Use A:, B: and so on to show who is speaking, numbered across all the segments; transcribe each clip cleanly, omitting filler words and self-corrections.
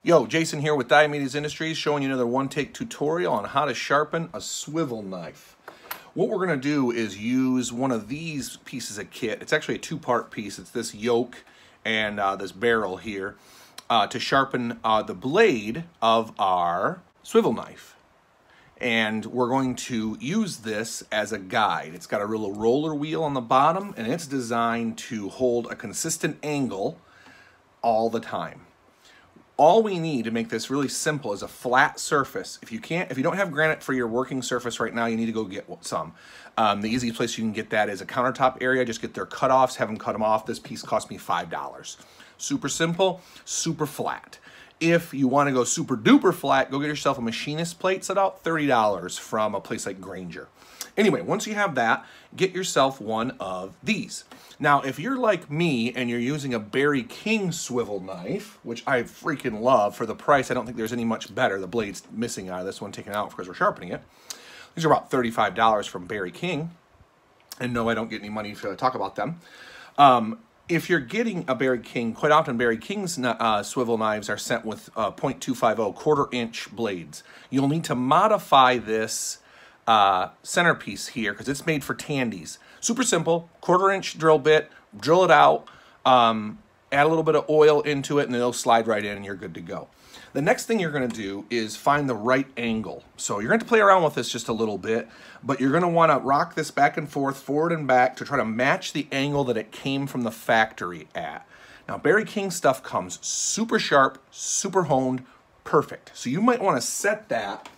A: Yo, Jason here with Diomedes Industries, showing you another one-take tutorial on how to sharpen a swivel knife. What we're going to do is use one of these pieces of kit. It's actually a two-part piece. It's this yoke and this barrel here to sharpen the blade of our swivel knife. And we're going to use this as a guide. It's got a little roller wheel on the bottom, and it's designed to hold a consistent angle all the time. All we need to make this really simple is a flat surface. If you don't have granite for your working surface right now, you need to go get some. The easiest place you can get that is a countertop area. Just get their cutoffs, have them cut them off. This piece cost me $5. Super simple, super flat. If you want to go super duper flat, go get yourself a machinist plate. It's about $30 from a place like Granger. Anyway, once you have that, get yourself one of these. Now, if you're like me and you're using a Barry King swivel knife, which I freaking love for the price, I don't think there's any much better. The blade's missing out of this one, taken out because we're sharpening it. These are about $35 from Barry King. And no, I don't get any money to talk about them. If you're getting a Barry King, quite often Barry King's swivel knives are sent with .250 quarter-inch blades. You'll need to modify this centerpiece here because it's made for tandies. Super simple, quarter-inch drill bit, drill it out, add a little bit of oil into it, and then it'll slide right in and you're good to go. The next thing you're going to do is find the right angle. So you're going to play around with this just a little bit, but you're going to want to rock this back and forth, forward and back, to try to match the angle that it came from the factory at. Now, Barry King stuff comes super sharp, super honed, perfect. So you might want to set that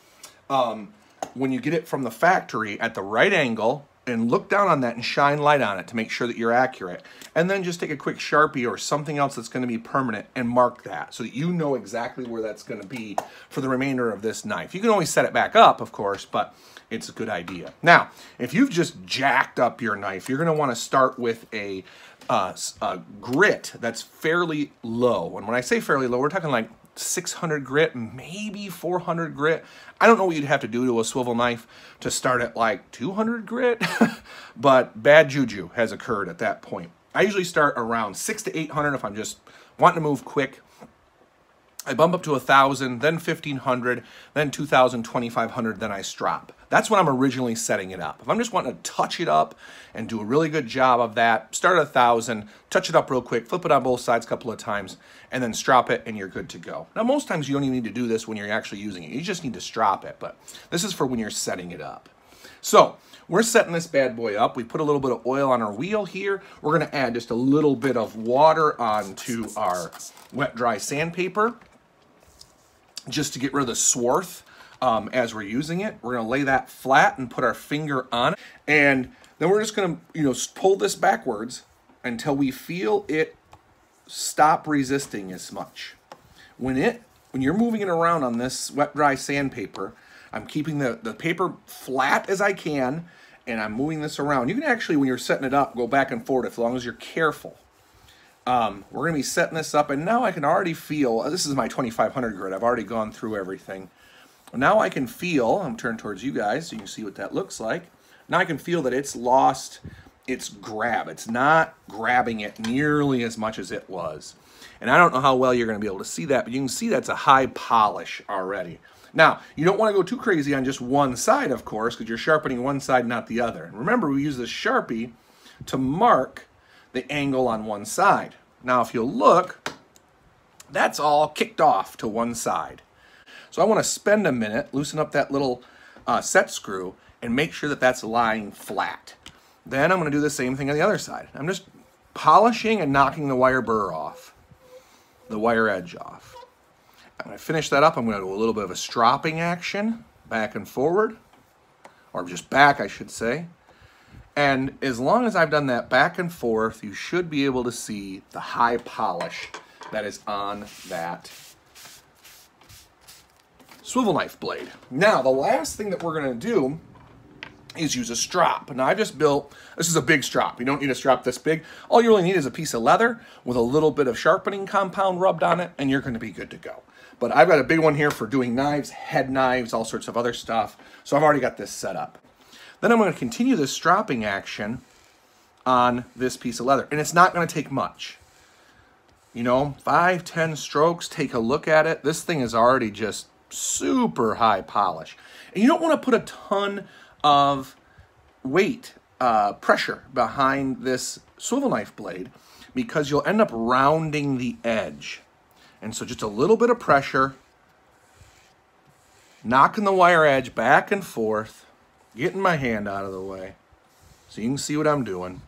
A: when you get it from the factory at the right angle, and look down on that and shine light on it to make sure that you're accurate. And then just take a quick Sharpie or something else that's going to be permanent and mark that so that you know exactly where that's going to be for the remainder of this knife. You can always set it back up, of course, but it's a good idea. Now, if you've just jacked up your knife, you're going to want to start with a grit that's fairly low. And when I say fairly low, we're talking like 600 grit, maybe 400 grit. I don't know what you'd have to do to a swivel knife to start at like 200 grit, but bad juju has occurred at that point. I usually start around 600 to 800 if I'm just wanting to move quick. I bump up to 1,000, then 1,500, then 2,000, 2,500, then I strop. That's when I'm originally setting it up. If I'm just wanting to touch it up and do a really good job of that, start at 1,000, touch it up real quick, flip it on both sides a couple of times, and then strop it, and you're good to go. Now, most times you don't even need to do this when you're actually using it. You just need to strop it, but this is for when you're setting it up. So, we're setting this bad boy up. We put a little bit of oil on our wheel here. We're going to add just a little bit of water onto our wet, dry sandpaper, just to get rid of the swarth as we're using it. We're going to lay that flat and put our finger on it. And then we're just going to, pull this backwards until we feel it stop resisting as much. When you're moving it around on this wet, dry sandpaper, I'm keeping the paper flat as I can, and I'm moving this around. You can actually, when you're setting it up, go back and forth as long as you're careful. We're going to be setting this up, and now I can already feel, this is my 2,500 grit, I've already gone through everything. Now I can feel, I'm turned towards you guys so you can see what that looks like. Now I can feel that it's lost its grab. It's not grabbing it nearly as much as it was. And I don't know how well you're going to be able to see that, but you can see that's a high polish already. Now, you don't want to go too crazy on just one side, of course, because you're sharpening one side, not the other. And remember, we use this Sharpie to mark the angle on one side. Now, if you'll look, that's all kicked off to one side. So I want to spend a minute, loosen up that little set screw, and make sure that that's lying flat. Then I'm going to do the same thing on the other side. I'm just polishing and knocking the wire burr off, the wire edge off. When I finish that up, I'm going to do a little bit of a stropping action, back and forward, or just back, I should say. And as long as I've done that back and forth, you should be able to see the high polish that is on that swivel knife blade. Now, the last thing that we're going to do is use a strop. Now, I just built, this is a big strop. You don't need a strop this big. All you really need is a piece of leather with a little bit of sharpening compound rubbed on it, and you're going to be good to go. But I've got a big one here for doing knives, head knives, all sorts of other stuff. So I've already got this set up. Then I'm going to continue this stropping action on this piece of leather. And it's not going to take much. You know, 5, 10 strokes, take a look at it. This thing is already just super high polish. And you don't want to put a ton of weight, pressure behind this swivel knife blade because you'll end up rounding the edge. And so just a little bit of pressure, knocking the wire edge back and forth, getting my hand out of the way so you can see what I'm doing.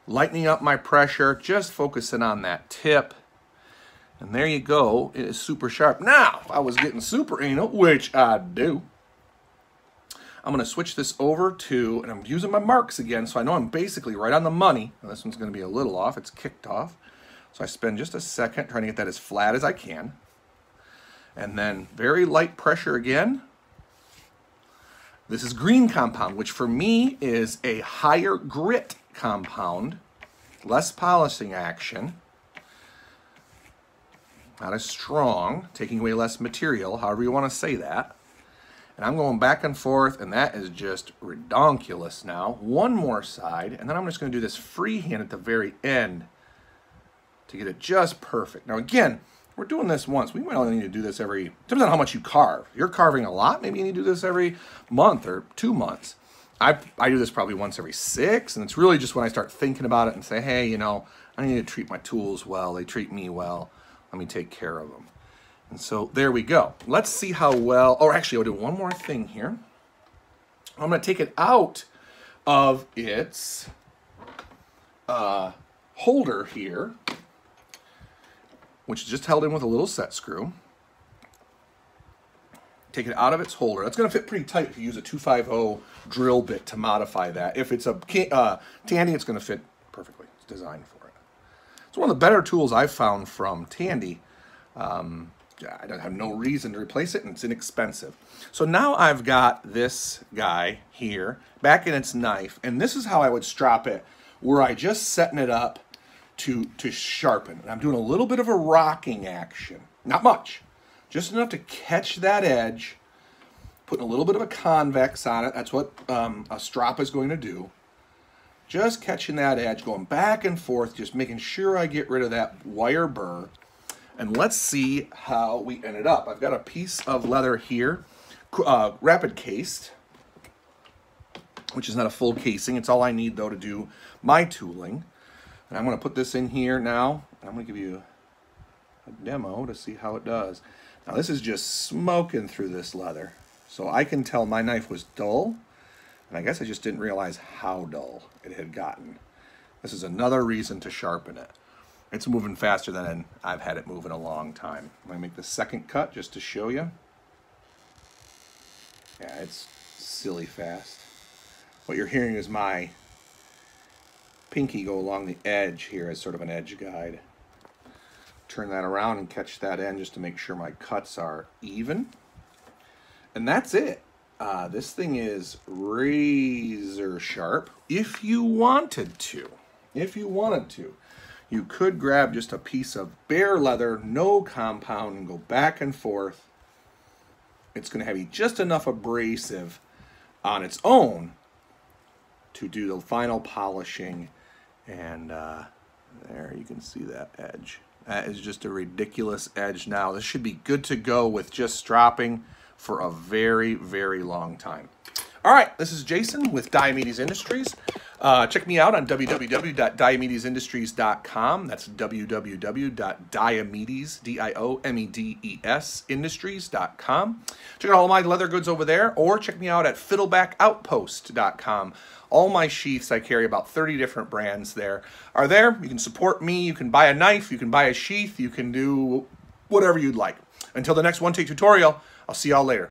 A: Lightening up my pressure, just focusing on that tip. And there you go, it is super sharp. Now, if I was getting super anal, which I do, I'm gonna switch this over to, and I'm using my marks again, so I know I'm basically right on the money. Now, this one's gonna be a little off, it's kicked off. So I spend just a second trying to get that as flat as I can. And then very light pressure again. This is green compound, which for me is a higher grit compound, less polishing action, not as strong, taking away less material, however you want to say that. And I'm going back and forth, and that is just redonkulous now. One more side, and then I'm just going to do this freehand at the very end to get it just perfect. Now again, we're doing this once. We might only need to do this every, depends on how much you carve. If you're carving a lot, maybe you need to do this every month or 2 months. I do this probably once every 6, and it's really just when I start thinking about it and say, hey, you know, I need to treat my tools well. They treat me well. Let me take care of them. And so there we go. Let's see how well, oh, actually, I'll do one more thing here. I'm going to take it out of its holder here, which is just held in with a little set screw. Take it out of its holder. That's going to fit pretty tight if you use a 250 drill bit to modify that. If it's a Tandy, it's going to fit perfectly. It's designed for it. It's one of the better tools I've found from Tandy. I don't have no reason to replace it, and it's inexpensive. So now I've got this guy here back in its knife, and this is how I would strop it, were I just setting it up to sharpen. And I'm doing a little bit of a rocking action, not much. Just enough to catch that edge, putting a little bit of a convex on it. That's what a strop is going to do. Just catching that edge, going back and forth, just making sure I get rid of that wire burr. And let's see how we ended up. I've got a piece of leather here, rapid cased, which is not a full casing. It's all I need, though, to do my tooling. And I'm going to put this in here now. I'm going to give you a demo to see how it does. Now this is just smoking through this leather. So I can tell my knife was dull, and I guess I just didn't realize how dull it had gotten. This is another reason to sharpen it. It's moving faster than I've had it move in a long time. I'm going to make the second cut just to show you. Yeah, it's silly fast. What you're hearing is my pinky go along the edge here as sort of an edge guide. Turn that around and catch that end just to make sure my cuts are even. And that's it. This thing is razor sharp if you wanted to. If you wanted to. You could grab just a piece of bare leather, no compound, and go back and forth. It's going to have just enough abrasive on its own to do the final polishing. And there you can see that edge. That is just a ridiculous edge now. This should be good to go with just stropping for a very, very long time. All right, this is Jason with Diomedes Industries. Check me out on www.diomedesindustries.com. That's www.diomedes, D-I-O-M-E-D-E-S, industries.com. Check out all my leather goods over there, or check me out at fiddlebackoutpost.com. All my sheaths, I carry about 30 different brands there, are there. You can support me, you can buy a knife, you can buy a sheath, you can do whatever you'd like. Until the next one-take tutorial, I'll see y'all later.